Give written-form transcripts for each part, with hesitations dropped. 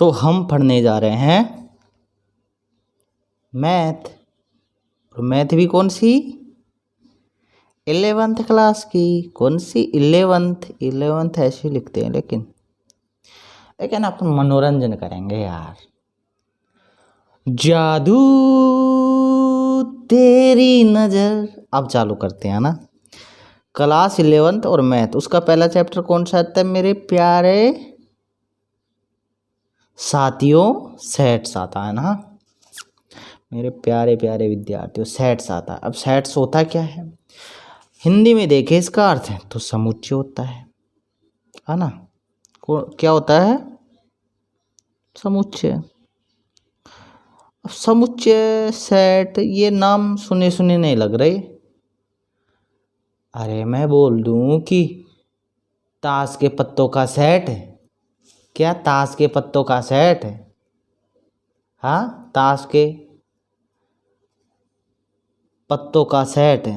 तो हम पढ़ने जा रहे हैं मैथ। और मैथ भी कौन सी? 11th क्लास की। कौन सी? 11th ऐसे लिखते हैं, लेकिन अपन मनोरंजन करेंगे यार। जादू तेरी नजर। अब चालू करते हैं ना। क्लास 11th और मैथ, उसका पहला चैप्टर कौन सा आता है मेरे प्यारे साथियों? सेट्स आता है ना मेरे प्यारे प्यारे विद्यार्थियों, सेट्स आता है। अब सेट्स होता क्या है? हिंदी में देखे इसका अर्थ है तो समुच्चय होता है ना। क्या होता है? समुच्चय। अब समुच्चय, सेट, ये नाम सुने सुने नहीं लग रहे। अरे मैं बोल दूं कि ताश के पत्तों का सेट है क्या? ताश के पत्तों का सेट है। हाँ, ताश के पत्तों का सेट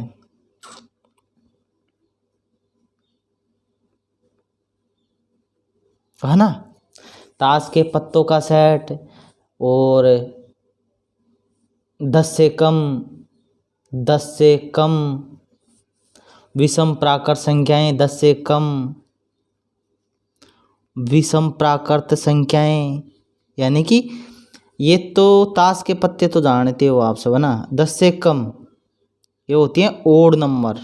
है ना। ताश के पत्तों का सेट। और 10 से कम विषम प्राकृत संख्याएं, 10 से कम विषम प्राकृत संख्याएं, यानी कि ये तो ताश के पत्ते तो जानते हो आप सब, है ना। 10 से कम ये होती हैं ओड नंबर।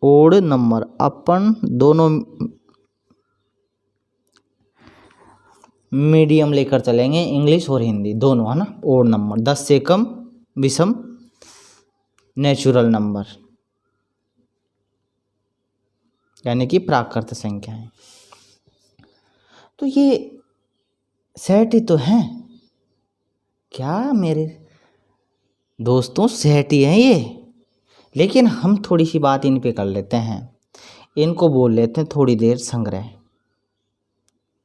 ओड नंबर अपन दोनों मीडियम लेकर चलेंगे, इंग्लिश और हिंदी दोनों, है ना। ओड नंबर, 10 से कम विषम नेचुरल नंबर, यानी कि प्राकृत संख्याएं। तो ये सेट ही तो हैं क्या मेरे दोस्तों? सेट ही हैं ये। लेकिन हम थोड़ी सी बात इन पे कर लेते हैं, इनको बोल लेते हैं थोड़ी देर संग्रह।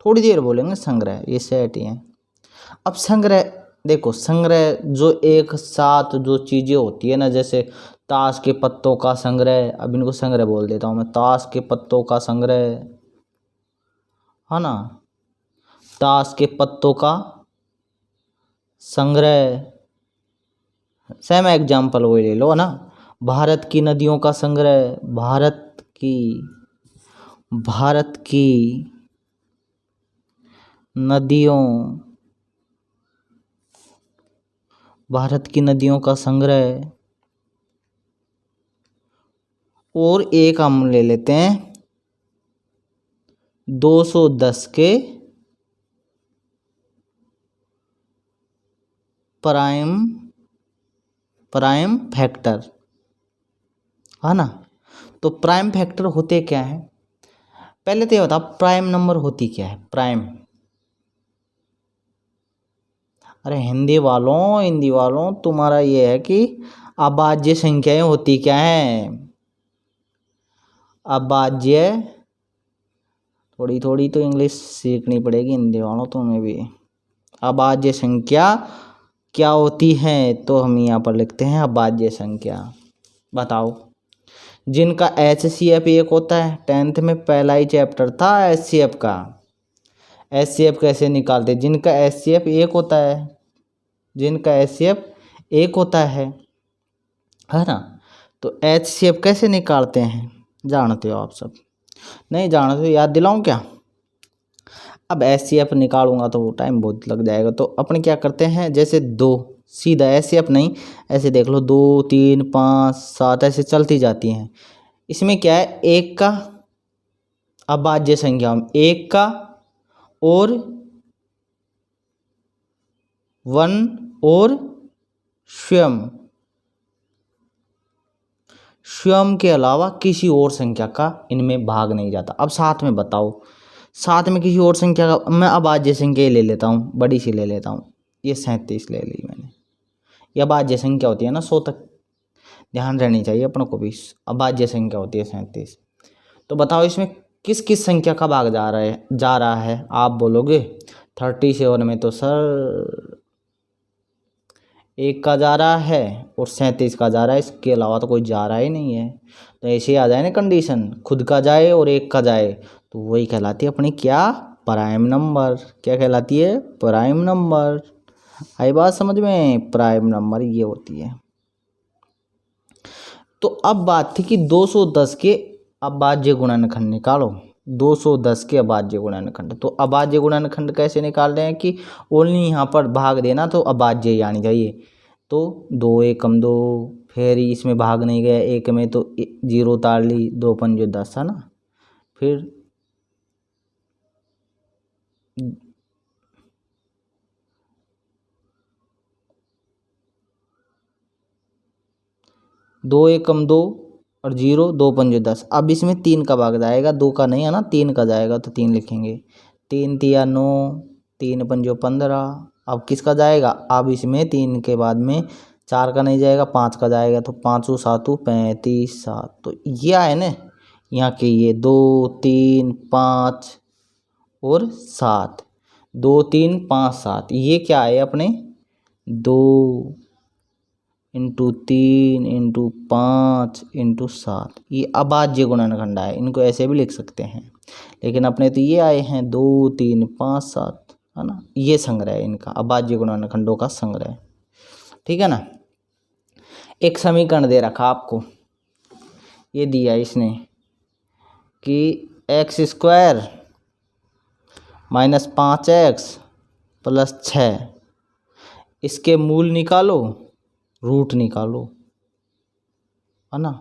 थोड़ी देर बोलेंगे संग्रह, ये सेट ही हैं। अब संग्रह देखो, संग्रह जो एक साथ जो चीज़ें होती है ना, जैसे ताश के पत्तों का संग्रह, अब इनको संग्रह बोल देता हूँ मैं। ताश के पत्तों का संग्रह, है ना। ताश के पत्तों का संग्रह, सेम एग्जाम्पल वही ले लो, है ना। भारत की नदियों का संग्रह, भारत की नदियों, भारत की नदियों का संग्रह। और एक हम ले लेते हैं 210 के प्राइम फैक्टर, है ना। तो प्राइम फैक्टर होते क्या है? पहले तो ये बता, प्राइम नंबर होती क्या है? प्राइम, अरे हिंदी वालों तुम्हारा ये है कि अभाज्य संख्याएं होती क्या है? अभाज्य, थोड़ी थोड़ी तो इंग्लिश सीखनी पड़ेगी हिंदी वालों तुम्हें भी। अभाज्य संख्या क्या होती है? तो हम यहाँ पर लिखते हैं अभाज्य संख्या। बताओ, जिनका HCF एक होता है, 10th में पहला ही चैप्टर था HCF का। HCF कैसे निकालते? जिनका HCF एक होता है, जिनका HCF एक होता है ना। तो HCF कैसे निकालते हैं जानते हो आप सब? नहीं जानते हो? याद दिलाऊं क्या? अब HCF निकालूंगा तो टाइम बहुत लग जाएगा। तो अपन क्या करते हैं, जैसे 2, सीधा HCF नहीं, ऐसे देख लो 2 3 5 7 ऐसे चलती जाती हैं। इसमें क्या है, एक का अभाज्य संख्या, एक का और 1 और स्वयं के अलावा किसी और संख्या का इनमें भाग नहीं जाता। अब साथ में बताओ, साथ में किसी और संख्या का, मैं अभाज्य संख्या ले लेता हूँ, बड़ी सी ले लेता हूँ, ये 37 ले ली मैंने। ये अभाज्य संख्या होती है ना, 100 तक ध्यान रहनी चाहिए अपनों को भी। अभाज्य संख्या होती है 37। तो बताओ इसमें किस किस संख्या का भाग जा रहा है? आप बोलोगे 37 में तो सर 1 का जा रहा है और 37 का जा रहा है, इसके अलावा तो कोई जा रहा ही नहीं है। तो ऐसे आ जाए ना कंडीशन, खुद का जाए और 1 का जाए, तो वही कहलाती है अपनी क्या? Prime number. क्या कहलाती है? Prime number. आई बात समझ में? प्राइम नंबर ये होती है। तो अब बात थी कि 210 के अभाज्य गुणनखंड निकालो। 210 के अभाज्य गुणनखंड। तो अभाज्य गुणनखंड कैसे निकाल रहे हैं कि ओनली यहाँ पर भाग देना, तो अभाज्य ही आनी चाहिए। तो 2 एकम 2, फिर इसमें भाग नहीं गया, एक में तो 0 उतार ली, 2 पंजे 10 है ना। फिर 2 एकम 2 और 0, 2 पंजे 10। अब इसमें 3 का भाग जाएगा, 2 का नहीं है ना, 3 का जाएगा, तो 3 लिखेंगे। 3 तिया 9, 3 पंजो 15। अब किसका जाएगा? अब इसमें 3 के बाद में 4 का नहीं जाएगा, 5 का जाएगा, तो 5 7 35 7। तो यह है ना यहाँ के, ये 2 3 5 और 7, 2 3 5 7। ये क्या है अपने? 2 इंटू 3 इंटू 5 इंटू 7। ये अभाज्य गुणनखंड है, इनको ऐसे भी लिख सकते हैं, लेकिन अपने तो ये आए हैं 2 3 5 7, है ना। ये संग्रह है इनका, अभाज्य गुणनखंडों का संग्रह। ठीक है ना। एक समीकरण दे रखा आपको, ये दिया इसने कि x² माइनस 5x प्लस 6, इसके मूल निकालो, रूट निकालो, है ना।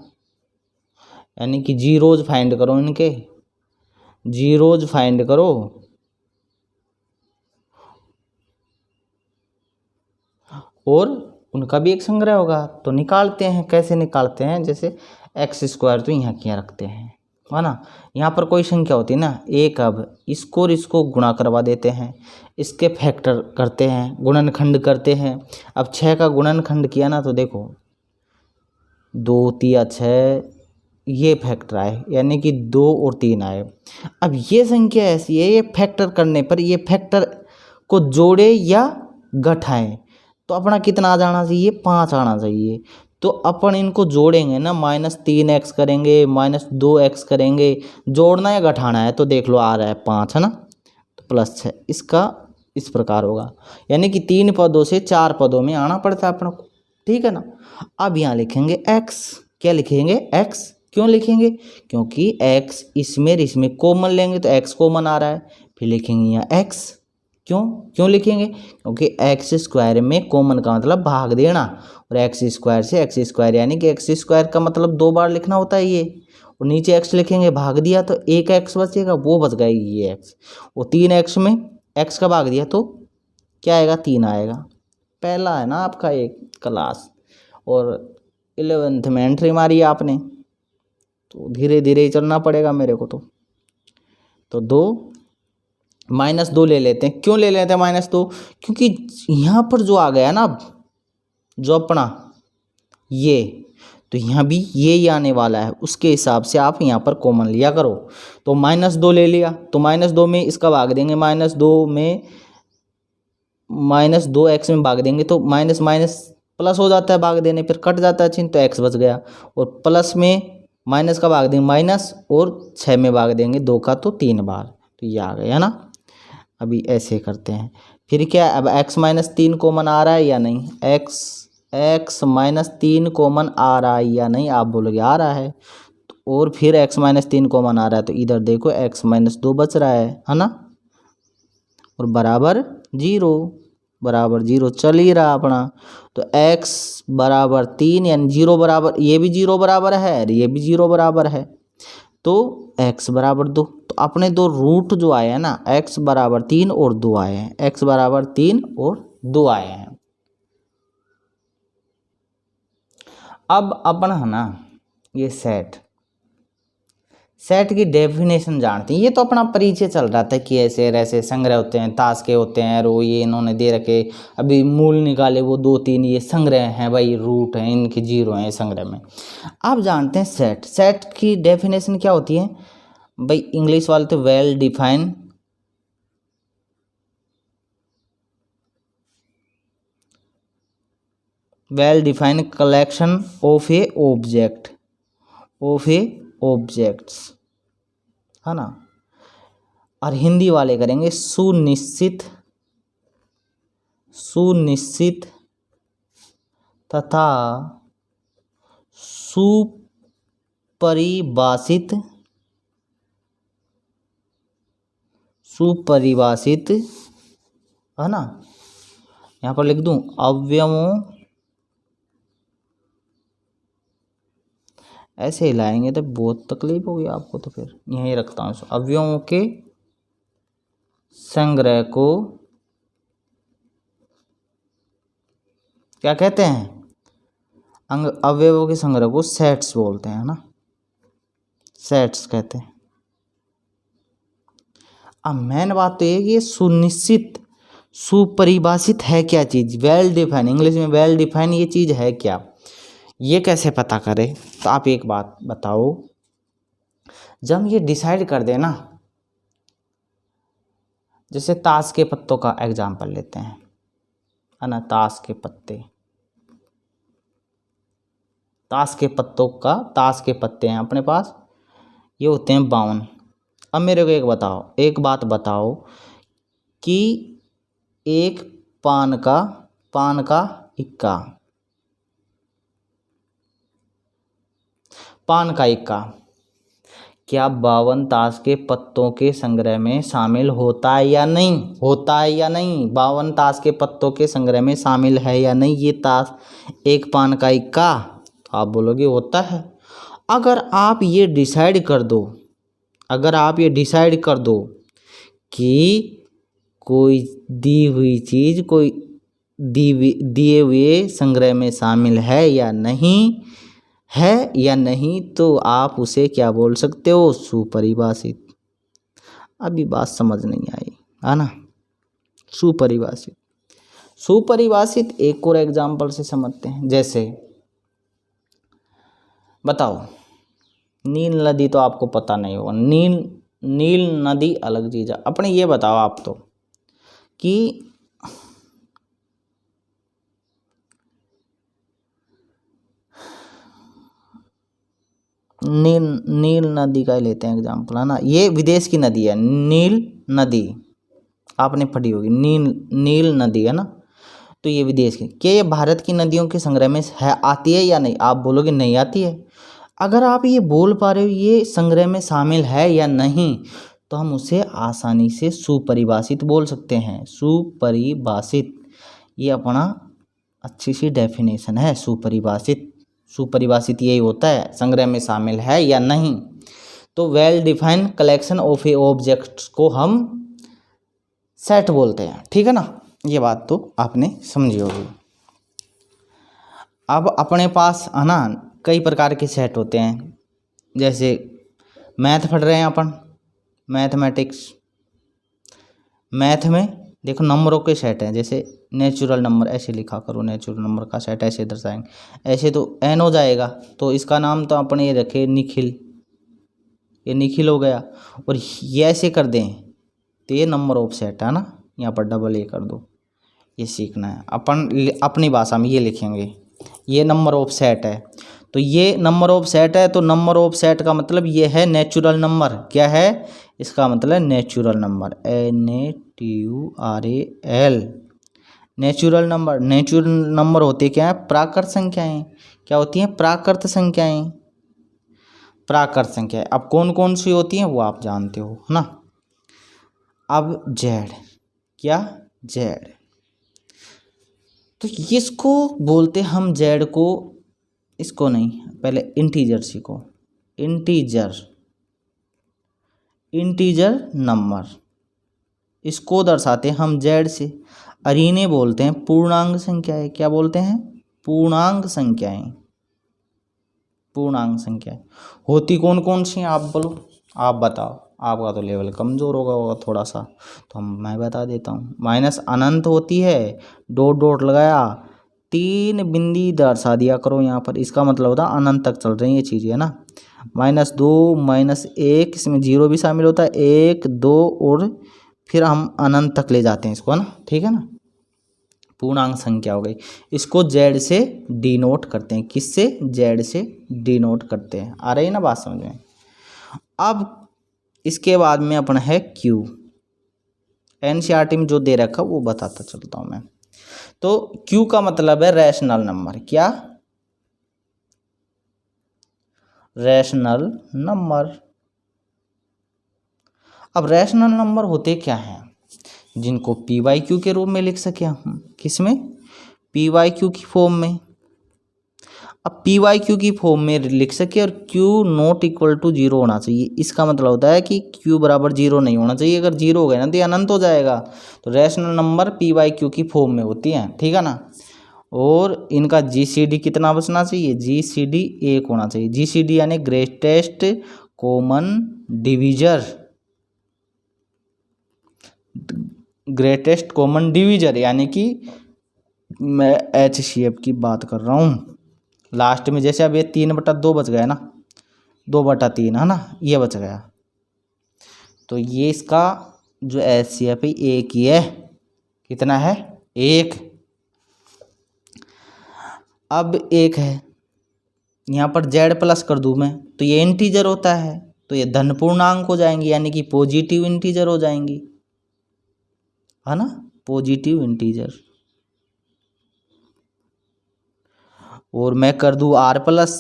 यानी कि जीरोज फाइंड करो, इनके जीरोज फाइंड करो और उनका भी एक संग्रह होगा। तो निकालते हैं, कैसे निकालते हैं? जैसे x² तो यहाँ क्या रखते हैं, है ना। यहाँ पर कोई संख्या होती है ना एक, अब इसको और इसको गुणा करवा देते हैं, इसके फैक्टर करते हैं, गुणनखंड करते हैं। अब 6 का गुणनखंड किया ना, तो देखो 2 तिया 6, ये फैक्टर आए, यानी कि 2 और 3 आए। अब ये संख्या ऐसी है, ये फैक्टर करने पर ये फैक्टर को जोड़े या घटाएं, तो अपना कितना आ जाना चाहिए? 5 आना चाहिए। तो अपन इनको जोड़ेंगे ना, -3x करेंगे, -2x करेंगे, जोड़ना या घटाना है, तो देख लो आ रहा है 5, है ना, तो +6। इसका इस प्रकार होगा, यानी कि 3 पदों से 4 पदों में आना पड़ता है अपना को। ठीक है ना। अब यहाँ लिखेंगे x। क्या लिखेंगे? x। क्यों लिखेंगे? क्योंकि x इसमें कॉमन लेंगे तो x कॉमन आ रहा है, फिर लिखेंगे यहाँ x। क्यों लिखेंगे? क्योंकि x² में कॉमन का मतलब भाग देना, और x² से x², यानी कि x² का मतलब 2 बार लिखना होता है ये, और नीचे x लिखेंगे, भाग दिया तो एक x बचेगा, वो बच गई ये x, और 3x में x का भाग दिया तो क्या आएगा? 3 आएगा। पहला है ना आपका एक क्लास, और 11th में एंट्री मारी आपने, तो धीरे धीरे ही चलना पड़ेगा मेरे को। तो 2 -2 ले लेते हैं। क्यों ले लेते हैं -2? क्योंकि यहाँ पर जो आ गया ना, जो अपना ये, तो यहाँ भी ये ही आने वाला है, उसके हिसाब से आप यहाँ पर कॉमन लिया करो। तो -2 ले लिया, तो -2 में इसका भाग देंगे, -2 में -2x में भाग देंगे, तो माइनस माइनस प्लस हो जाता है, भाग देने फिर कट जाता है चिन्ह, तो x बच गया। और प्लस में माइनस का भाग देंगे माइनस, और 6 में भाग देंगे 2 का, तो 3 बार, तो ये आ गया ना। अभी ऐसे करते हैं, फिर क्या? अब x -3 कॉमन आ रहा है या नहीं? x -3 कॉमन आ रहा है या नहीं? आप बोलोगे आ रहा है। और फिर x -3 कॉमन आ रहा है, तो इधर देखो x -2 बच रहा है ना, और बराबर 0 चल ही रहा अपना। तो x बराबर 3, यानी 0 बराबर, ये भी 0 बराबर है और ये भी 0 बराबर है, तो x बराबर 2। तो अपने 2 रूट जो आए हैं ना, x बराबर 3 और 2 आए हैं, x बराबर 3 और 2 आए हैं। अब अपन है ना ये सेट की डेफिनेशन जानते हैं। ये तो अपना परिचय चल रहा था कि ऐसे ऐसे संग्रह होते हैं, ताश के होते हैं, रो ये इन्होंने दे रखे, अभी मूल निकाले वो 2 3, ये संग्रह हैं भाई, रूट हैं इनके, 0 हैं संग्रह में। अब जानते हैं सेट की डेफिनेशन क्या होती है भाई। इंग्लिश वाले तो well defined collection of A objects, है ना। और हिंदी वाले करेंगे सुनिश्चित, सुनिश्चित तथा सुपरिभाषित, सुपरिभाषित है ना। यहाँ पर लिख दूं अवयवों, ऐसे ही लाएंगे तो बहुत तकलीफ होगी आपको, तो फिर यहीं रखता हूँ। अवयवों के संग्रह को क्या कहते हैं? अवयवों के संग्रह को सेट्स बोलते हैं ना, सेट्स कहते हैं। अब मेन बात तो ये कि ये सुनिश्चित, सुपरिभाषित है क्या चीज़, वेल डिफाइन, इंग्लिश में वेल डिफाइन ये चीज़ है क्या, ये कैसे पता करें? तो आप एक बात बताओ, जब हम ये डिसाइड कर देना, जैसे ताश के पत्तों का एग्जाम्पल लेते हैं, है ना, ताश के पत्ते, ताश के पत्तों का, ताश के पत्ते हैं अपने पास, ये होते हैं 52। अब मेरे को एक बताओ, एक बात बताओ कि एक पान का इक्का, पान का इक्का क्या 52 ताश के पत्तों के संग्रह में शामिल होता है या नहीं? होता है या नहीं? 52 ताश के पत्तों के संग्रह में शामिल है या नहीं ये ताश, एक पान का इक्का? तो आप बोलोगे होता है। अगर आप ये डिसाइड कर दो, अगर आप ये डिसाइड कर दो कि कोई दी हुई चीज़ कोई दिए हुए संग्रह में शामिल है या नहीं है या नहीं, तो आप उसे क्या बोल सकते हो? सुपरिभाषित। अभी बात समझ नहीं आई है ना, सुपरिभाषित। सुपरिभाषित एक और एग्जाम्पल से समझते हैं, जैसे बताओ, नील नदी तो आपको पता नहीं होगा, नील नदी अलग चीज़ है। अपने ये बताओ आप तो कि नील नदी का ही लेते हैं एग्जाम्पल, है ना, ये विदेश की नदी है, नील नदी आपने पढ़ी होगी, नील नदी है ना, तो ये विदेश की। क्या ये भारत की नदियों के संग्रह में है, आती है या नहीं? आप बोलोगे नहीं आती है। अगर आप ये बोल पा रहे हो ये संग्रह में शामिल है या नहीं, तो हम उसे आसानी से सुपरिभाषित बोल सकते हैं। सुपरिभाषित, ये अपना अच्छी सी डेफिनेशन है सुपरिभाषित। सुपरिभाषित यही होता है, संग्रह में शामिल है या नहीं। तो well defined collection of A objects को हम सेट बोलते हैं, ठीक है ना, ये बात तो आपने समझी होगी। अब अपने पास है ना कई प्रकार के सेट होते हैं, जैसे मैथ पढ़ रहे हैं अपन, मैथमेटिक्स, मैथ में देखो नंबरों के सेट हैं, जैसे नेचुरल नंबर, ऐसे लिखा करो, नेचुरल नंबर का सेट ऐसे दर्शाएंगे, ऐसे तो एन हो जाएगा, तो इसका नाम तो अपने ये रखे निखिल, ये निखिल हो गया। और ये ऐसे कर दें तो ये नंबर ऑफ सेट है ना, यहाँ पर डबल ए कर दो, ये सीखना है अपन अपनी भाषा में, ये लिखेंगे ये नंबर ऑफ सेट है। तो ये नंबर ऑफ सेट है, तो नंबर ऑफ सेट का मतलब ये है नेचुरल नंबर। क्या है इसका मतलब? Natural number, NATURAL, natural number. Natural number होते क्या है? प्राकृत संख्याएं। क्या होती हैं? प्राकृत संख्याएं, प्राकृत संख्याएं। अब कौन कौन सी होती हैं वो आप जानते हो ना। अब जेड, क्या? जेड, तो इसको बोलते हम जेड को, इसको नहीं, पहले इंटीजर सीखो, इंटीजर नंबर, इसको दर्शाते हम जेड से। और इन्हें बोलते हैं पूर्णांक संख्याएं। क्या बोलते हैं? पूर्णांक संख्याएं। पूर्णांक संख्याएं होती कौन कौन सी हैं आप बोलो, आप बताओ। आपका तो लेवल कमज़ोर होगा थोड़ा सा, तो मैं बता देता हूँ। माइनस अनंत होती है, डॉट डॉट लगाया, 3 बिंदी दर्शा दिया करो यहाँ पर, इसका मतलब होता है अनंत तक चल रही है चीज़ें, है ना। -2, -1, इसमें 0 भी शामिल होता है, 1, 2 और फिर हम अनंत तक ले जाते हैं इसको, है ना, ठीक है ना। पूर्णांक संख्या हो गई, इसको जेड से डिनोट करते हैं। किससे? जेड से डिनोट करते हैं। आ रही है ना बात समझ में? अब इसके बाद में अपन है क्यू। एनसीईआरटी में जो दे रखा वो बताता चलता हूँ मैं। तो क्यू का मतलब है रैशनल नंबर। क्या? Rational number. अब रैशनल नंबर होते क्या हैं? जिनको पी वाई क्यू के रूप में लिख सके हम। किसमें? पी वाई क्यू की फॉर्म में। अब पी वाई क्यू की फॉर्म में लिख सके और Q not equal to zero होना चाहिए। इसका मतलब होता है कि क्यू बराबर जीरो नहीं होना चाहिए। अगर जीरो हो गया ना तो ये अनंत हो जाएगा। तो rational number P Y Q की फॉर्म में होती हैं, ठीक है ना। और इनका जी सी डी कितना बचना चाहिए? जी सी डी 1 होना चाहिए। जी सी डी यानी greatest common divisor. Greatest common divisor यानी कि मैं एच सी एफ की बात कर रहा हूँ। लास्ट में जैसे अब ये 3/2 बच गया ना, 2/3 है ना, ये बच गया। तो ये इसका जो एच सी एफ है एक ही है। कितना है? 1। अब 1 है, यहाँ पर जेड प्लस कर दूँ मैं तो ये इंटीजर होता है, तो ये धन पूर्णांक हो जाएंगी यानी कि पॉजिटिव इंटीजर हो जाएंगी, है ना, पॉजिटिव इंटीजर। और मैं कर दूँ आर प्लस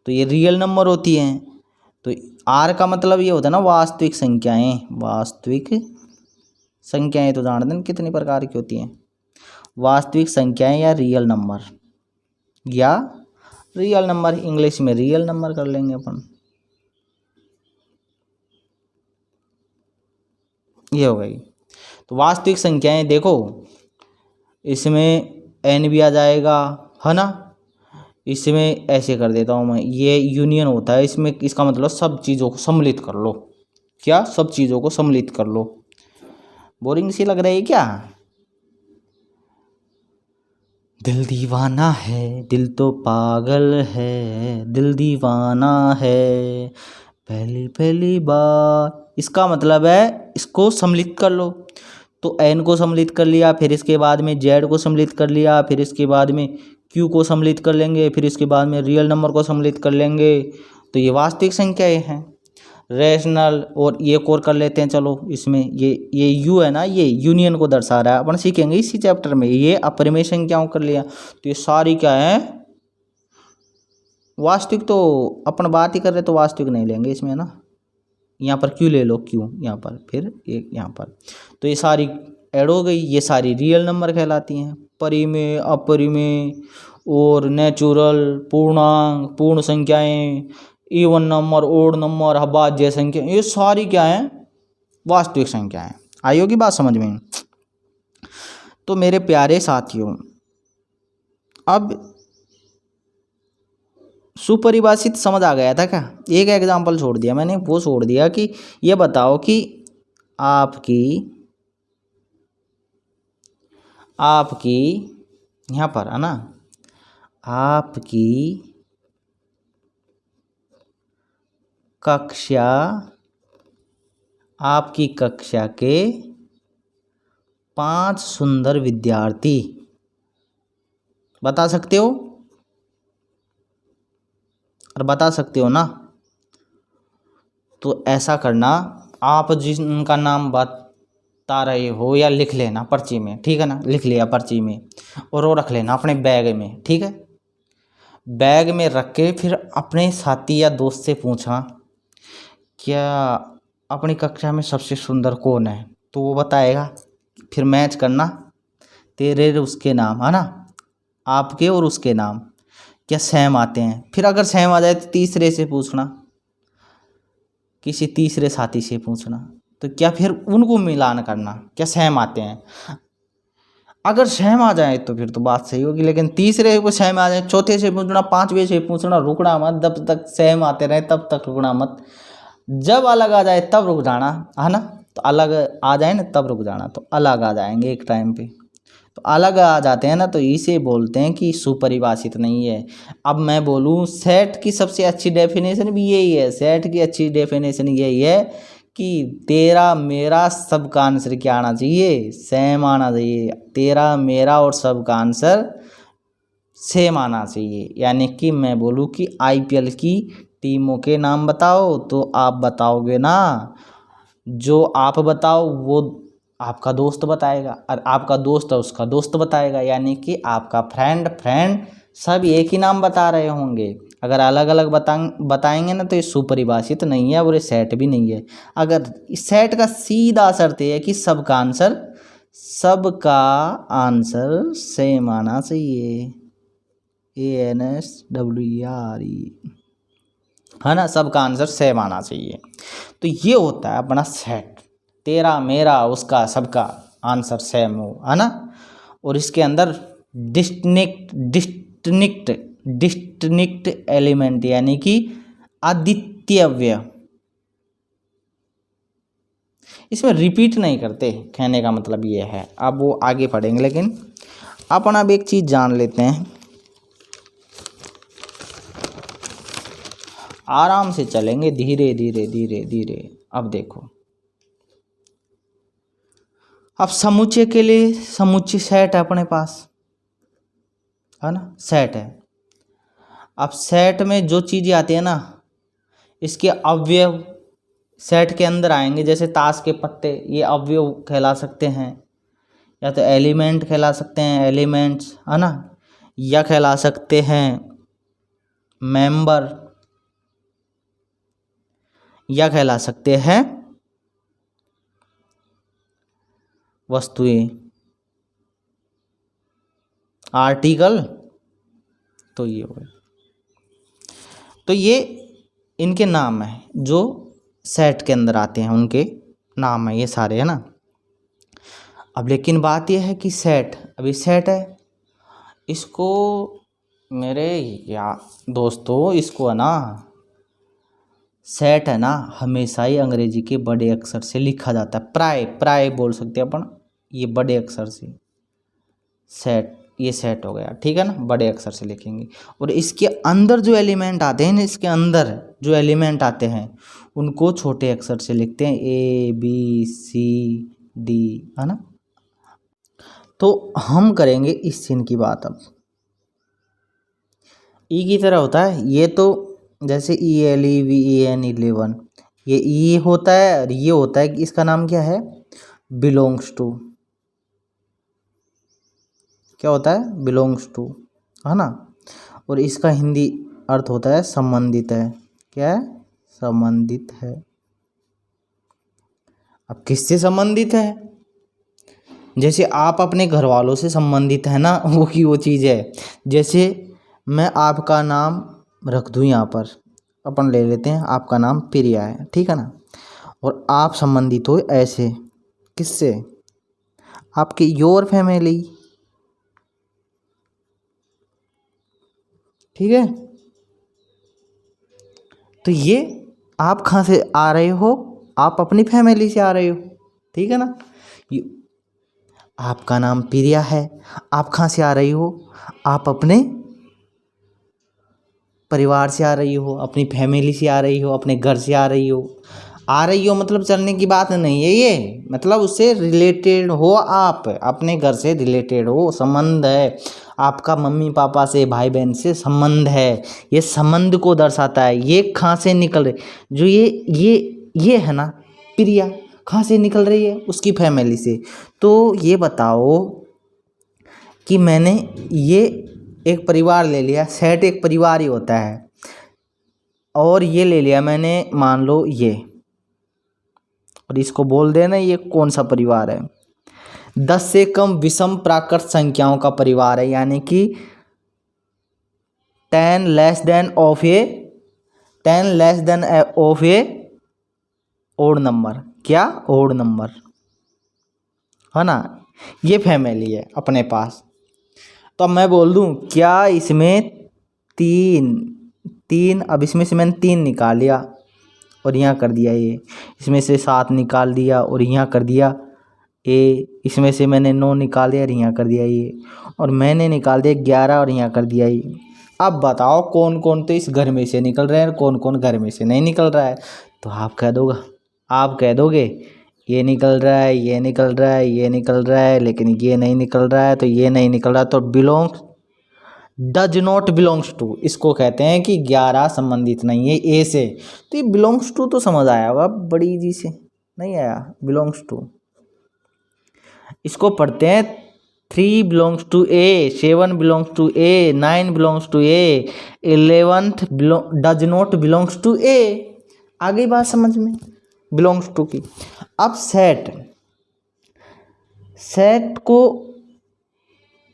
तो ये रियल नंबर होती हैं। तो आर का मतलब ये होता है ना वास्तविक संख्याएं। वास्तविक संख्याएं तो जानते हैं कितनी प्रकार की होती हैं। वास्तविक संख्याएं या रियल नंबर, या रियल नंबर, इंग्लिश में रियल नंबर कर लेंगे अपन। ये हो गई। तो वास्तविक संख्याएं देखो, इसमें एन भी आ जाएगा, है ना। इसमें ऐसे कर देता हूँ मैं, ये यूनियन होता है इसमें। इसका मतलब सब चीज़ों को सम्मिलित कर लो। क्या? सब चीज़ों को सम्मिलित कर लो। बोरिंग सी लग रही है क्या? दिल दीवाना है, दिल तो पागल है, दिल दीवाना है पहली पहली बार। इसका मतलब है इसको सम्मिलित कर लो। तो एन को सम्मिलित कर लिया, फिर इसके बाद में जेड को सम्मिलित कर लिया, फिर इसके बाद में क्यू को सम्मिलित कर लेंगे, फिर इसके बाद में रियल नंबर को सम्मिलित कर लेंगे। तो ये वास्तविक संख्याएं हैं। रैशनल। और ये और कर लेते हैं चलो, इसमें ये यू है ना, ये यूनियन को दर्शा रहा है। अपन सीखेंगे इसी चैप्टर में। ये अपरिमेय संख्याओं कर लिया, तो ये सारी क्या है? वास्तविक। तो अपन बात ही कर रहे तो वास्तविक नहीं लेंगे इसमें ना। यहाँ पर क्यू ले लो, क्यू यहाँ पर, फिर एक यहाँ पर। तो ये सारी ऐड हो गई, ये सारी रियल नंबर कहलाती हैं। परिमेय, अपरिमेय और नेचुरल, पूर्णांक, पूर्ण संख्याएं, इवन नंबर, ओड नंबर, अभाज्य संख्या, ये सारी क्या हैं? वास्तविक संख्याएं। आई होगी बात समझ में। तो मेरे प्यारे साथियों, अब सुपरिभाषित समझ आ गया था क्या? एक एग्जांपल छोड़ दिया मैंने, वो छोड़ दिया कि ये बताओ कि आपकी यहाँ पर है ना, आपकी कक्षा के 5 सुंदर विद्यार्थी बता सकते हो? और बता सकते हो ना? तो ऐसा करना, आप जिनका नाम बता रहे हो या लिख लेना पर्ची में, ठीक है ना। लिख लिया पर्ची में और वो रख लेना अपने बैग में, ठीक है। बैग में रख के फिर अपने साथी या दोस्त से पूछा, क्या अपनी कक्षा में सबसे सुंदर कौन है? तो वो बताएगा। फिर मैच करना तेरे और उसके नाम, है ना, आपके और उसके नाम क्या सेम आते हैं। फिर अगर सेम आ जाए तो तीसरे से पूछना, किसी तीसरे साथी से पूछना, तो क्या फिर उनको मिलान करना, क्या सेम आते हैं। अगर सेम आ जाए तो फिर तो बात सही होगी, लेकिन तीसरे को सेम आ जाए, चौथे से पूछना, पांचवें से पूछना, रुकना मत। जब तक सेम आते रहे तब तक रुकना मत। जब अलग आ जाए तब रुक जाना, है ना। तो अलग आ जाए ना तब रुक जाना, तो अलग आ जाएंगे एक टाइम पे। तो अलग आ जाते हैं ना, तो इसे बोलते हैं कि सुपरिभाषित नहीं है। अब मैं बोलूँ सेट की सबसे अच्छी डेफिनेशन भी यही है। सेट की अच्छी डेफिनेशन यही है कि तेरा मेरा सबका आंसर क्या आना चाहिए? सेम आना चाहिए। तेरा मेरा और सबका आंसर सेम आना चाहिए। यानी कि मैं बोलूँ कि आईपीएल की टीमों के नाम बताओ, तो आप बताओगे ना, जो आप बताओ वो आपका दोस्त बताएगा, और आपका दोस्त उसका दोस्त बताएगा, यानी कि आपका फ्रेंड सब एक ही नाम बता रहे होंगे। अगर अलग अलग बताएंगे ना तो ये सुपरिभाषित नहीं है और ये सेट भी नहीं है। अगर इस सेट का सीधा शर्त ये है कि सबका आंसर सेम आना चाहिए, ANSWERE, है ना, सबका आंसर सेम आना चाहिए। तो ये होता है अपना सेट, तेरा मेरा उसका सबका आंसर सेम हो, है ना। और इसके अंदर डिस्टिंक्ट एलिमेंट यानी कि अद्वितीय, इसमें रिपीट नहीं करते, कहने का मतलब ये है। अब वो आगे पढ़ेंगे, लेकिन अपन अब एक चीज़ जान लेते हैं, आराम से चलेंगे, धीरे धीरे धीरे धीरे। अब देखो, अब समुच्चय के लिए समुच्चय सेट है अपने पास, है ना, सेट है। अब सेट में जो चीज़ें आती है ना, इसके अवयव सेट के अंदर आएंगे। जैसे ताश के पत्ते, ये अवयव कहला सकते हैं, या तो एलिमेंट कहला सकते हैं, एलिमेंट्स, है ना, या कहला सकते हैं मेंबर, या कहला सकते हैं वस्तुएं, आर्टिकल। तो ये हो गए, तो ये इनके नाम है जो सेट के अंदर आते हैं, उनके नाम है ये सारे, है ना। अब लेकिन बात यह है कि सेट, अभी सेट है, इसको मेरे या दोस्तों, इसको है ना, सेट है ना, हमेशा ही अंग्रेजी के बड़े अक्षर से लिखा जाता है, प्राय बोल सकते हैं अपन, ये बड़े अक्षर से सेट, ये सेट हो गया, ठीक है ना, बड़े अक्षर से लिखेंगे। और इसके अंदर जो एलिमेंट आते हैं ना, इसके अंदर जो एलिमेंट आते हैं उनको छोटे अक्षर से लिखते हैं, ABCD, है ना। तो हम करेंगे इस चिन्ह की बात। अब ई की तरह होता है ये, तो जैसे ELEVEN 11, ये ई होता है, और ये होता है कि इसका नाम क्या है, बिलोंग्स टू, क्या होता है, बिलोंग्स टू, है ना। और इसका हिंदी अर्थ होता है संबंधित है, क्या है, संबंधित है। अब किससे संबंधित है, जैसे आप अपने घर वालों से संबंधित है ना, वो की वो चीज़ है। जैसे मैं आपका नाम रख दूँ यहाँ पर, अपन ले लेते हैं आपका नाम प्रिया है, ठीक है ना, और आप संबंधित हो ऐसे, किससे, आपके योर फैमिली, ठीक है। तो ये आप कहाँ से आ रहे हो, आप अपनी फैमिली से आ रहे हो, ठीक है ना। आपका नाम प्रिया है, आप कहाँ से आ रही हो, आप अपने परिवार से आ रही हो, अपनी फैमिली से आ रही हो, अपने घर से आ रही हो मतलब चलने की बात नहीं है ये, मतलब उससे रिलेटेड हो, आप अपने घर से रिलेटेड हो, संबंध है आपका, मम्मी पापा से, भाई बहन से संबंध है, ये संबंध को दर्शाता है। ये कहाँ से निकल रही, जो ये है ना, प्रिया कहाँ से निकल रही है, उसकी फैमिली से। तो ये बताओ कि मैंने ये एक परिवार ले लिया, सेट एक परिवार ही होता है, और ये ले लिया मैंने, मान लो ये, और इसको बोल देना ये कौन सा परिवार है, 10 से कम विषम प्राकृत संख्याओं का परिवार है, यानी कि 10 less than of a odd number, क्या, ओड नंबर, है ना, ये फैमिली है अपने पास। तो अब मैं बोल दूं क्या, इसमें तीन, अब इसमें से मैंने 3 निकाल लिया और यहाँ कर दिया ये, इसमें से 7 निकाल दिया और यहाँ कर दिया इसमें से मैंने 9 निकाल दिया और यहाँ कर दिया ये, और मैंने निकाल दिया 11 और यहाँ कर दिया ये। अब बताओ कौन कौन तो इस घर में से निकल रहे हैं, कौन कौन घर में से नहीं निकल रहा है। तो आप कह दोगे ये निकल रहा है, ये निकल रहा है, ये निकल रहा है, लेकिन ये नहीं निकल रहा है, तो ये नहीं निकल रहा, तो डज नॉट बिलोंग्स टू, इसको कहते हैं कि 11 संबंधित नहीं है ए से। तो ये बिलोंग्स टू तो समझ आया होगा बड़ी इजी से, नहीं आया बिलोंग्स टू। इसको पढ़ते हैं 3 belongs to A, 7 belongs to A, 9 belongs to A, 11th does not belongs to A. आ गई बात समझ में बिलोंग्स टू की। अब सेट, सेट को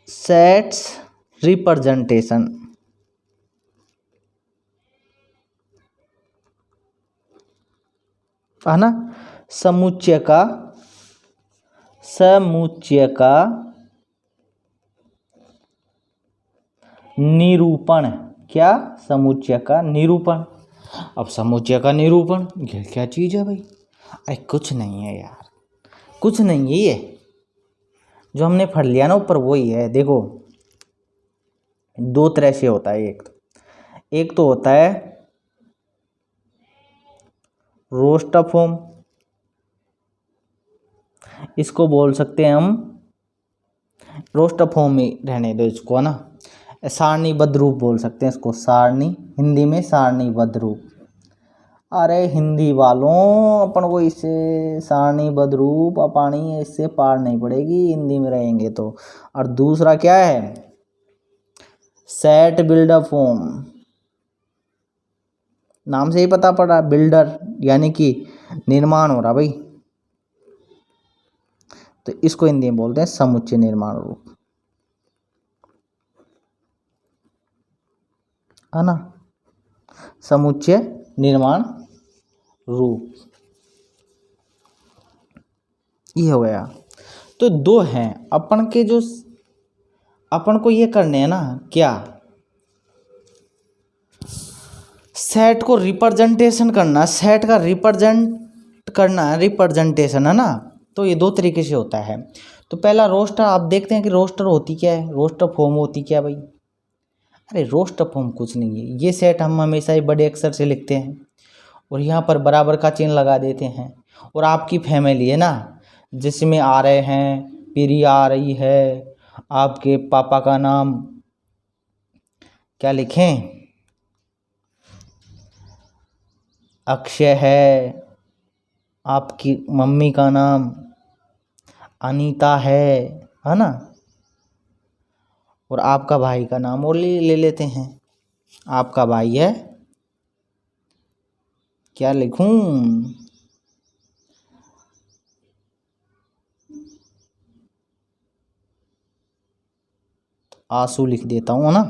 सेट्स रिप्रेजेंटेशन, है ना, समुच्चय का निरूपण। क्या? समुच्चय का निरूपण। अब समुच्चय का निरूपण ये क्या चीज है भाई? अरे कुछ नहीं है यार, कुछ नहीं है, ये जो हमने पढ़ लिया ना ऊपर वही है। देखो 2 तरह से होता है, एक तो होता है रोस्टर फॉर्म, इसको बोल सकते हैं हम, रोस्टर फॉर्म में रहने दो इसको, है ना, सारणीबद्ध रूप बोल सकते हैं इसको, सारणी, हिंदी में सारणीबद्ध रूप। अरे हिंदी वालों, अपन को इससे सारणीबद्ध रूप पानी इससे पार नहीं पड़ेगी हिंदी में रहेंगे तो। और दूसरा क्या है? सेट बिल्डर फॉर्म, नाम से ही पता पड़ा, बिल्डर यानी कि निर्माण हो रहा भाई, तो इसको हिंदी में बोलते हैं समुच्चय निर्माण रूप, है ना, समुच्चय निर्माण रूप। ये हो गया। तो 2 हैं अपन के, जो अपन को ये करने हैं ना, क्या? सेट को रिप्रेजेंटेशन करना, सेट का रिप्रेजेंट करना, रिप्रेजेंटेशन, है ना। तो ये 2 तरीके से होता है। तो पहला रोस्टर, आप देखते हैं कि रोस्टर होती क्या है, रोस्टर फॉर्म होती क्या भाई? अरे रोस्टर फॉर्म कुछ नहीं है, ये सेट हम हमेशा ही बड़े अक्षर से लिखते हैं और यहाँ पर बराबर का चिन्ह लगा देते हैं। और आपकी फैमिली है ना, जिसमें आ रहे हैं, प्रिया आ रही है, आपके पापा का नाम क्या लिखें? अक्षय है, आपकी मम्मी का नाम अनीता है ना, और आपका भाई का नाम और ले लेते हैं। आपका भाई है, क्या लिखूं? आंसू लिख देता हूँ, है ना।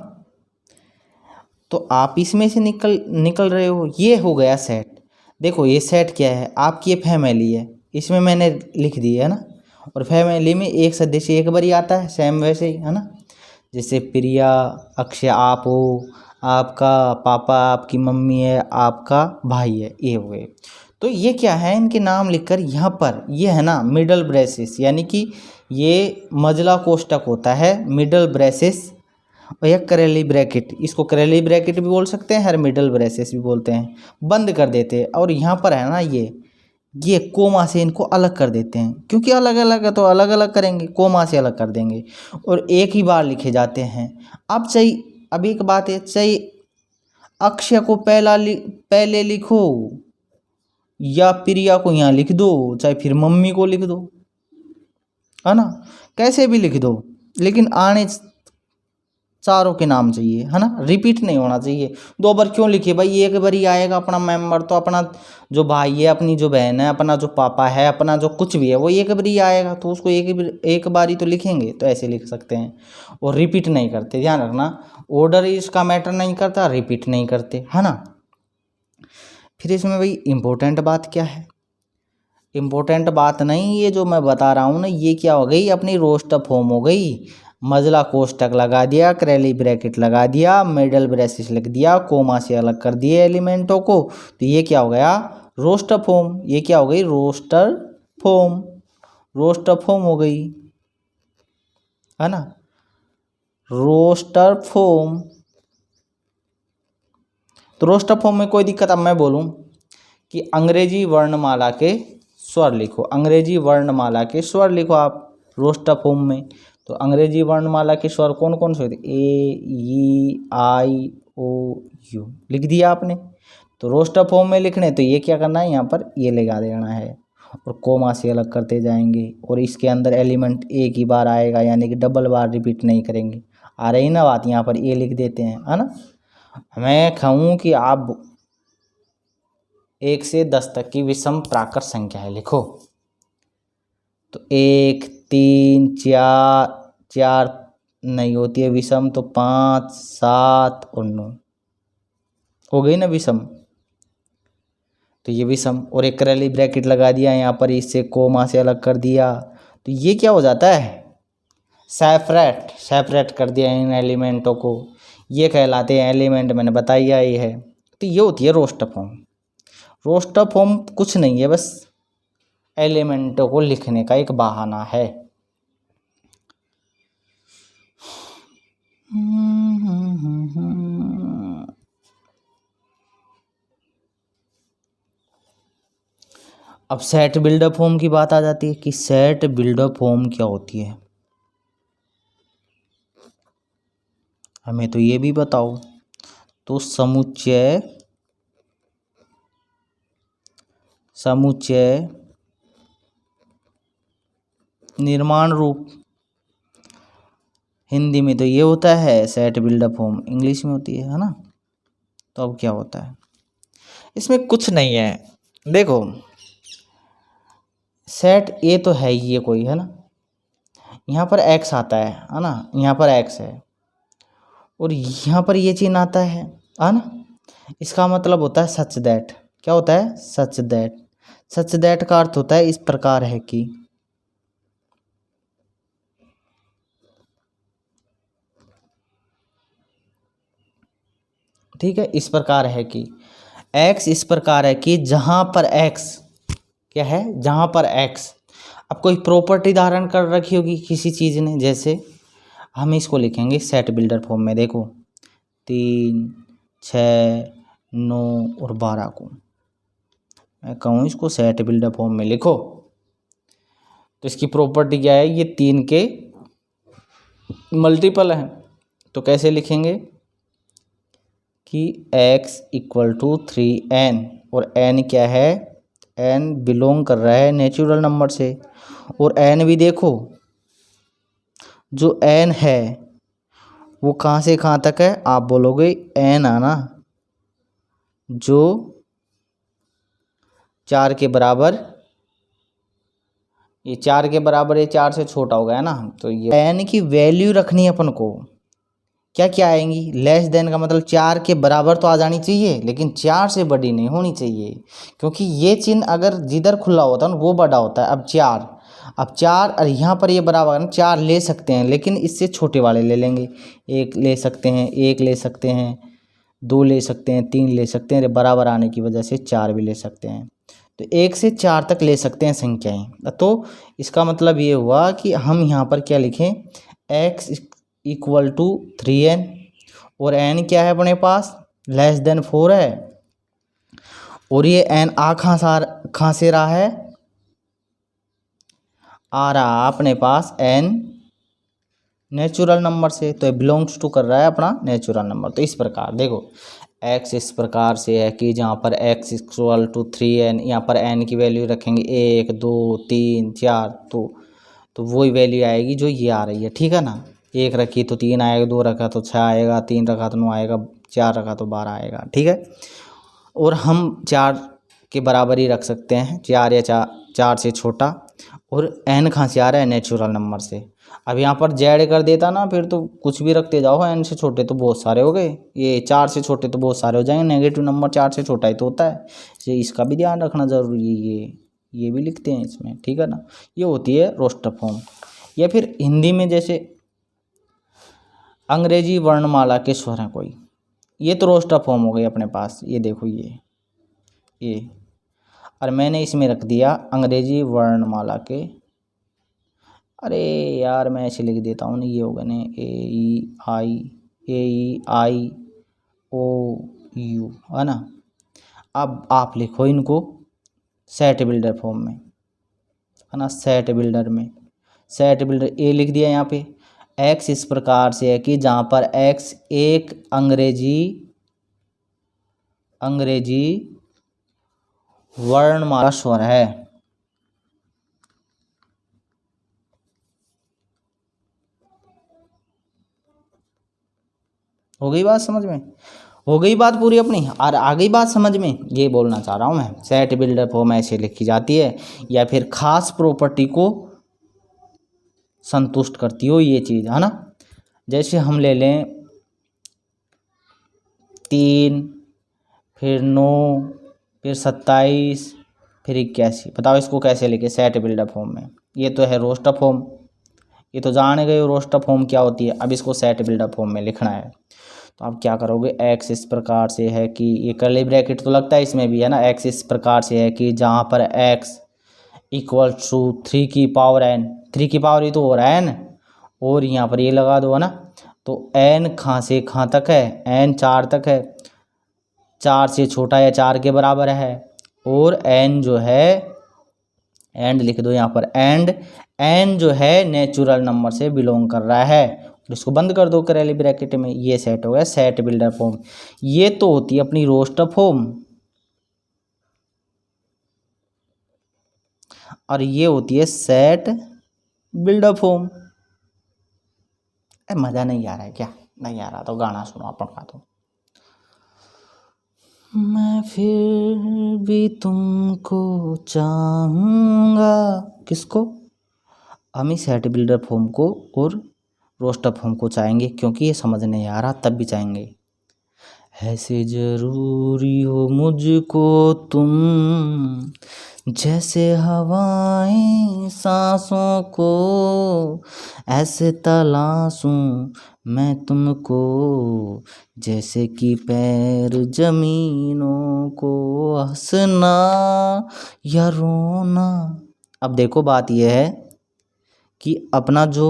तो आप इसमें से निकल रहे हो, ये हो गया सेट। देखो ये सेट क्या है, आपकी ये फैमिली है, इसमें मैंने लिख दी है ना, और फैमिली में एक सदस्य एक बार ही आता है, सेम वैसे ही, है ना। जैसे प्रिया, अक्षय आप हो, आपका पापा, आपकी मम्मी है, आपका भाई है, ये हो गए। तो ये क्या है, इनके नाम लिखकर यहाँ पर ये है ना मिडल ब्रेसेस, यानी कि ये मजला कोष्टक होता है, मिडल ब्रेसेस, और यह करेली ब्रैकेट, इसको करेली ब्रैकेट भी बोल सकते हैं, हर मिडल ब्रेसेस भी बोलते हैं, बंद कर देते हैं। और यहाँ पर है ना ये कोमा से इनको अलग कर देते हैं, क्योंकि अलग अलग है तो अलग अलग करेंगे, कोमा से अलग कर देंगे और एक ही बार लिखे जाते हैं। अब चाहिए, अब एक बात है, चाहिए अक्षय को पहले लिखो या प्रिया को यहाँ लिख दो, चाहे फिर मम्मी को लिख दो, है ना, कैसे भी लिख दो, लेकिन आने चारों के नाम चाहिए, है ना, रिपीट नहीं होना चाहिए। 2 बार क्यों लिखे भाई, एक बार ही आएगा अपना मेंबर, तो अपना जो भाई है, अपनी जो बहन है, अपना जो पापा है, अपना जो कुछ भी है, वो एक बार ही आएगा, तो उसको एक बार ही तो लिखेंगे, तो ऐसे लिख सकते हैं। और रिपीट नहीं करते, ध्यान रखना, ऑर्डर इसका मैटर नहीं करता, रिपीट नहीं करते, है ना। फिर इसमें भाई इम्पोर्टेंट बात क्या है? इम्पोर्टेंट बात नहीं, ये जो मैं बता रहा हूँ ना, ये क्या हो गई, अपनी रोस्टर फॉर्म हो गई। मजला कोष्टक लगा दिया, करेली ब्रैकेट लगा दिया, मिडल ब्रेसेस लिख दिया, कोमा से अलग कर दिए एलिमेंटों को, तो ये क्या हो गया, रोस्टर फॉर्म। ये क्या हो गई, रोस्टर फॉर्म, रोस्टर फॉर्म हो गई, है ना, रोस्टर फॉर्म। तो रोस्टर फॉर्म में कोई दिक्कत, अब मैं बोलूँ कि अंग्रेजी वर्णमाला के स्वर लिखो, अंग्रेजी वर्णमाला के स्वर लिखो आप रोस्टर फॉर्म में, तो अंग्रेजी वर्णमाला के स्वर कौन कौन से होते? ए, ई, आई, ओ, यू लिख दिया आपने। तो रोस्टर फॉर्म में लिखने तो ये क्या करना है, यहाँ पर ये लगा देना है और कोमा से अलग करते जाएंगे। और इसके अंदर एलिमेंट एक ही बार आएगा, यानी कि डबल बार रिपीट नहीं करेंगे। आ रही ना बात, यहाँ पर ये लिख देते हैं, है ना। मैं कहूँ कि आप 1 से 10 तक की विषम प्राकृत संख्या है लिखो। तो 1, 3, 4 नहीं होती है विषम, तो 5, 7 और 9 हो गई ना विषम। तो ये विषम, और एक करली ब्रैकेट लगा दिया यहाँ पर, इससे कोमा से अलग कर दिया, तो ये क्या हो जाता है, सेपरेट कर दिया इन एलिमेंटों को। ये कहलाते हैं एलिमेंट, मैंने बताया ये है। तो ये होती है रोस्टर फॉर्म। रोस्टर फॉर्म कुछ नहीं है, बस एलिमेंटों को लिखने का एक बहाना है। अब सेट बिल्डर फॉर्म की बात आ जाती है कि सेट बिल्डर फॉर्म क्या होती है, हमें तो ये भी बताओ। तो समुच्चय निर्माण रूप, हिंदी में तो ये होता है सेट बिल्डर फॉर्म, इंग्लिश में होती है ना। तो अब क्या होता है, इसमें कुछ नहीं है। देखो सेट ए तो है ही ये कोई, है ना, यहाँ पर एक्स आता है ना, यहाँ पर एक्स है और यहाँ पर ये चिन्ह आता है ना। इसका मतलब होता है सच दैट। क्या होता है, सच दैट। सच दैट का अर्थ होता है इस प्रकार है कि, ठीक है, इस प्रकार है कि एक्स इस प्रकार है कि जहाँ पर एक्स क्या है, जहाँ पर एक्स अब कोई प्रॉपर्टी धारण कर रखी होगी किसी चीज़ ने, जैसे हम इसको लिखेंगे सेट बिल्डर फॉर्म में। देखो 3, 6, 9 और 12 को मैं कहूँ इसको सेट बिल्डर फॉर्म में लिखो, तो इसकी प्रॉपर्टी क्या है, ये 3 के मल्टीपल है। तो कैसे लिखेंगे कि x = 3n, और n क्या है, n बिलोंग कर रहा है नेचुरल नंबर से। और n भी देखो, जो n है वो कहाँ से कहाँ तक है, आप बोलोगे n आना जो 4 के बराबर, ये 4 के बराबर, ये 4 से छोटा हो गया ना। तो ये n की वैल्यू रखनी है अपन को, क्या क्या आएंगी, लेस देन का मतलब 4 के बराबर तो आ जानी चाहिए, लेकिन 4 से बड़ी नहीं होनी चाहिए, क्योंकि ये चिन्ह अगर जिधर खुला होता है ना वो बड़ा होता है। अब 4 और यहाँ पर ये बराबर है, 4 ले सकते हैं लेकिन इससे छोटे वाले ले लेंगे। 1 ले सकते हैं, 1 ले सकते हैं, 2 ले सकते हैं, 3 ले सकते हैं, बराबर आने की वजह से 4 भी ले सकते हैं। तो 1 से 4 तक ले सकते हैं संख्याएं। तो इसका मतलब ये हुआ कि हम यहाँ पर क्या लिखें, x = 3n, और n क्या है अपने पास, लेस देन 4 है, और ये n आ कहाँ से रहा है, आ रहा अपने पास n नेचुरल नंबर से, तो बिलोंग्स टू कर रहा है अपना नेचुरल नंबर। तो इस प्रकार देखो x इस प्रकार से है कि जहाँ पर x = 3n, यहाँ पर n की वैल्यू रखेंगे 1, 2, 3, 4, तो वही वैल्यू आएगी जो ये आ रही है, ठीक है ना। 1 रखी तो 3 आएगा, 2 रखा तो 6 आएगा, 3 रखा तो 9 आएगा, 4 रखा तो 12 आएगा, ठीक है। और हम 4 के बराबर ही रख सकते हैं, 4 या 4 से छोटा, और n कहाँ से आ रहा है, नेचुरल नंबर से। अब यहाँ पर जेड कर देता ना, फिर तो कुछ भी रखते जाओ, n से छोटे तो बहुत सारे हो गए, ये 4 से छोटे तो बहुत सारे हो जाएंगे, नेगेटिव नंबर 4 से छोटा ही तो होता है, इसका भी ध्यान रखना ज़रूरी है। ये भी लिखते हैं इसमें, ठीक है ना। ये होती है रोस्टर फॉर्म। या फिर हिंदी में जैसे अंग्रेजी वर्णमाला के स्वर हैं कोई, ये तो रोस्टर फॉर्म हो गई अपने पास। ये देखो ये और मैंने इसमें रख दिया अंग्रेजी वर्णमाला के, अरे यार मैं ऐसे लिख देता हूँ ना, ये हो गए ना A, E, I, O, U, है ना। अब आप लिखो इनको सेट बिल्डर फॉर्म में, है ना। सेट बिल्डर A लिख दिया यहाँ पे। एक्स इस प्रकार से है कि जहाँ पर एक्स एक अंग्रेजी वर्णमाला स्वर है। हो गई बात समझ में? हो गई बात पूरी अपनी। और आ गई बात समझ में, ये बोलना चाह रहा हूँ मैं। सेट बिल्डर फॉर्म ऐसे लिखी जाती है, या फिर खास प्रॉपर्टी को संतुष्ट करती हो ये चीज़, है ना। जैसे हम ले लें 3, फिर 9, फिर 27, फिर 81। बताओ इसको कैसे लिखे सेट बिल्डर फॉर्म में? ये तो है रोस्टर फॉर्म, ये तो जान गए रोस्टर फॉर्म क्या होती है। अब इसको सेट बिल्डर फॉर्म में लिखना है, तो आप क्या करोगे, एक्स इस प्रकार से है कि, ये कर्ली ब्रैकेट तो लगता है इसमें भी, है ना। एक्स इस प्रकार से है कि जहाँ पर एक्स इक्वल टू 3 की पावर n, 3 की पावर ये तो हो रहा है n, और यहाँ पर ये लगा दो, है ना। तो n कहाँ से कहाँ तक है, n 4 तक है, 4 से छोटा या 4 के बराबर है, और n जो है, एंड लिख दो यहाँ पर, एंड n जो है नेचुरल नंबर से बिलोंग कर रहा है। इसको बंद कर दो करेली ब्रैकेट में। ये सेट हो गया सेट बिल्डर फॉर्म। ये तो होती है अपनी रोस्टर फॉर्म, और ये होती है सेट बिल्डर फॉर्म। मज़ा नहीं आ रहा है क्या? नहीं आ रहा तो गाना सुनो अपन का। तो मैं फिर भी तुमको चाहूँगा, किसको? हम ही सेट बिल्डर फॉर्म को और रोस्टर फॉर्म को चाहेंगे, क्योंकि ये समझ नहीं आ रहा तब भी चाहेंगे। ऐसे ज़रूरी हो मुझको तुम, जैसे हवाएं सांसों को, ऐसे तलाशूं मैं तुमको, जैसे कि पैर जमीनों को, हंसना या रोना। अब देखो बात यह है कि अपना जो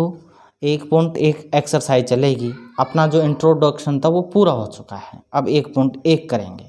1.1 एक्सरसाइज चलेगी, अपना जो इंट्रोडक्शन था वो पूरा हो चुका है। अब 1.1 करेंगे।